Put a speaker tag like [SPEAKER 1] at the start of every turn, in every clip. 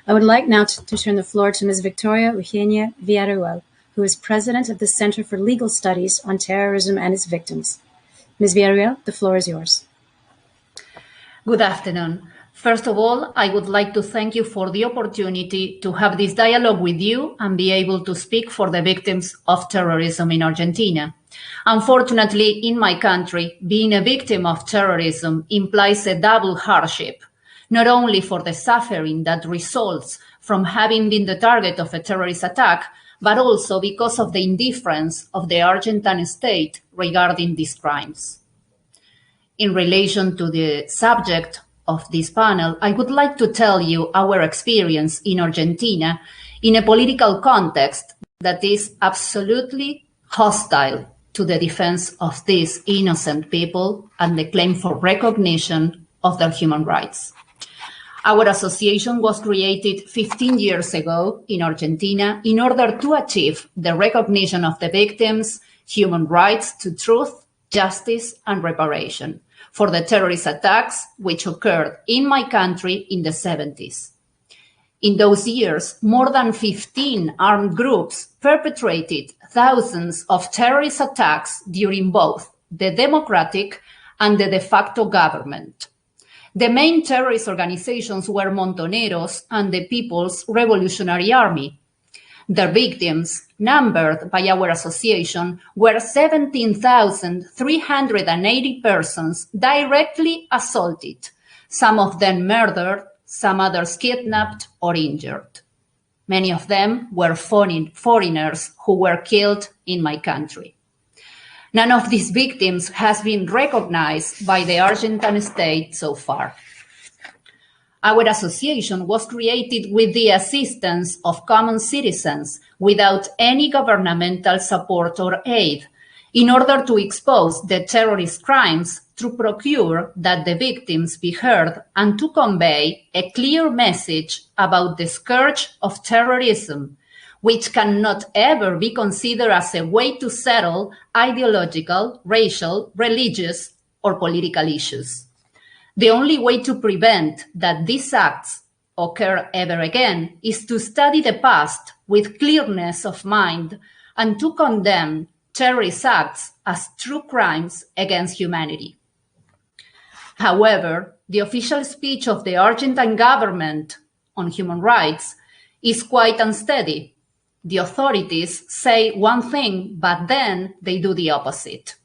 [SPEAKER 1] I would like now to turn the floor to Ms. Victoria Villarruel, who is President of the Center for Legal Studies on Terrorism and its Victims. Ms. Villarruel, the floor is yours.
[SPEAKER 2] Good afternoon. First of all, I would like to thank you for the opportunity to have this dialogue with you and be able to speak for the victims of terrorism in Argentina. Unfortunately, in my country, being a victim of terrorism implies a double hardship, not only for the suffering that results from having been the target of a terrorist attack, but also because of the indifference of the Argentine state regarding these crimes. In relation to the subject of this panel, I would like to tell you our experience in Argentina in a political context that is absolutely hostile to the defense of these innocent people and the claim for recognition of their human rights. Our association was created 15 years ago in Argentina in order to achieve the recognition of the victims, human rights to truth, justice, and reparation for the terrorist attacks which occurred in my country in the 70s. In those years, more than 15 armed groups perpetrated thousands of terrorist attacks during both the democratic and the de facto government. The main terrorist organizations were Montoneros and the People's Revolutionary Army. Their victims, numbered by our association, were 17,380 persons directly assaulted, some of them murdered, some others kidnapped or injured. Many of them were foreigners who were killed in my country. None of these victims has been recognized by the Argentine state so far. Our association was created with the assistance of common citizens without any governmental support or aid in order to expose the terrorist crimes, to procure that the victims be heard and to convey a clear message about the scourge of terrorism, which cannot ever be considered as a way to settle ideological, racial, religious, or political issues. The only way to prevent that these acts occur ever again is to study the past with clearness of mind and to condemn terrorist acts as true crimes against humanity. However, the official speech of the Argentine government on human rights is quite unsteady. The authorities say one thing, but then they do the opposite.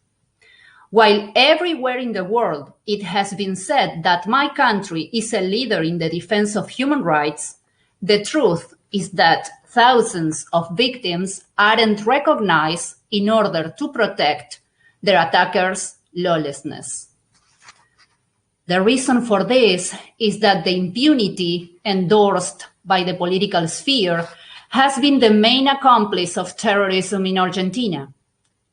[SPEAKER 2] While everywhere in the world it has been said that my country is a leader in the defense of human rights, the truth is that thousands of victims aren't recognized in order to protect their attackers' lawlessness. The reason for this is that the impunity endorsed by the political sphere has been the main accomplice of terrorism in Argentina,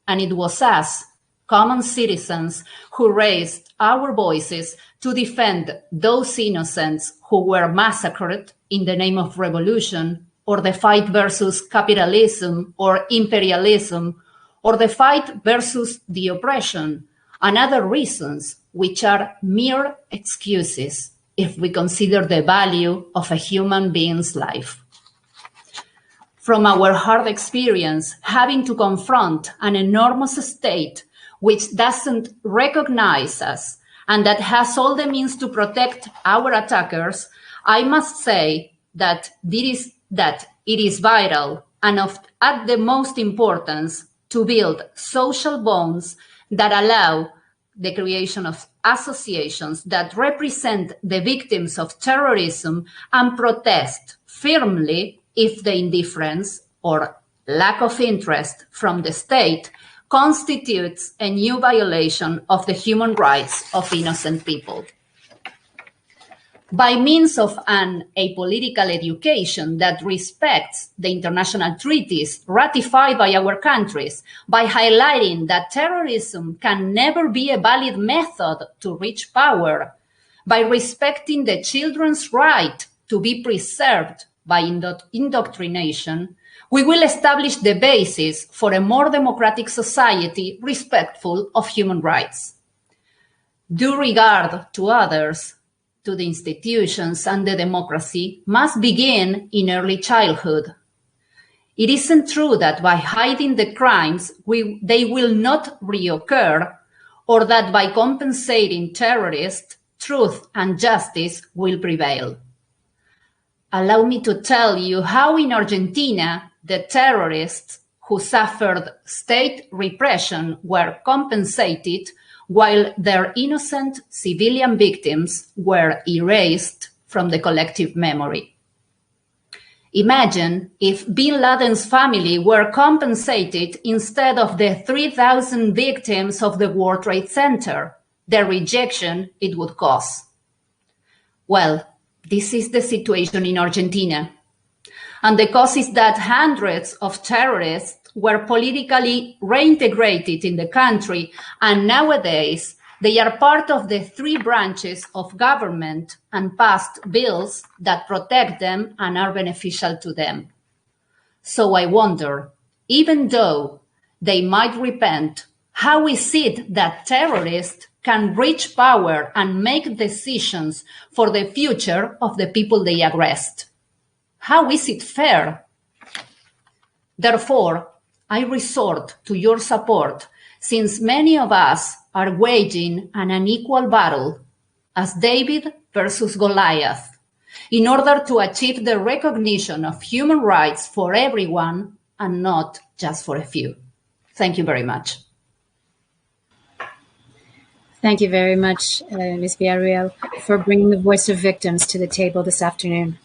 [SPEAKER 2] and it was us, common citizens, who raised our voices to defend those innocents who were massacred in the name of revolution, or the fight versus capitalism or imperialism, or the fight versus the oppression, and other reasons which are mere excuses if we consider the value of a human being's life. From our hard experience, having to confront an enormous state which doesn't recognize us and that has all the means to protect our attackers, I must say that it is vital and of the most importance to build social bonds that allow the creation of associations that represent the victims of terrorism and protest firmly if the indifference or lack of interest from the state constitutes a new violation of the human rights of innocent people. By means of an apolitical education that respects the international treaties ratified by our countries, by highlighting that terrorism can never be a valid method to reach power, by respecting the children's right to be preserved by indoctrination, we will establish the basis for a more democratic society respectful of human rights. Due regard to others, to the institutions and the democracy must begin in early childhood. It isn't true that by hiding the crimes, they will not reoccur, or that by compensating terrorists, truth and justice will prevail. Allow me to tell you how in Argentina, the terrorists who suffered state repression were compensated while their innocent civilian victims were erased from the collective memory. Imagine if bin Laden's family were compensated instead of the 3,000 victims of the World Trade Center, the rejection it would cause. Well, this is the situation in Argentina. And the cause is that hundreds of terrorists were politically reintegrated in the country, and nowadays they are part of the three branches of government and passed bills that protect them and are beneficial to them. So I wonder, even though they might repent, how is it that terrorists can reach power and make decisions for the future of the people they arrest? How is it fair? Therefore, I resort to your support, since many of us are waging an unequal battle, as David versus Goliath, in order to achieve the recognition of human rights for everyone and not just for a few. Thank you very much.
[SPEAKER 1] Thank you very much, Ms. Villarruel, for bringing the voice of victims to the table this afternoon.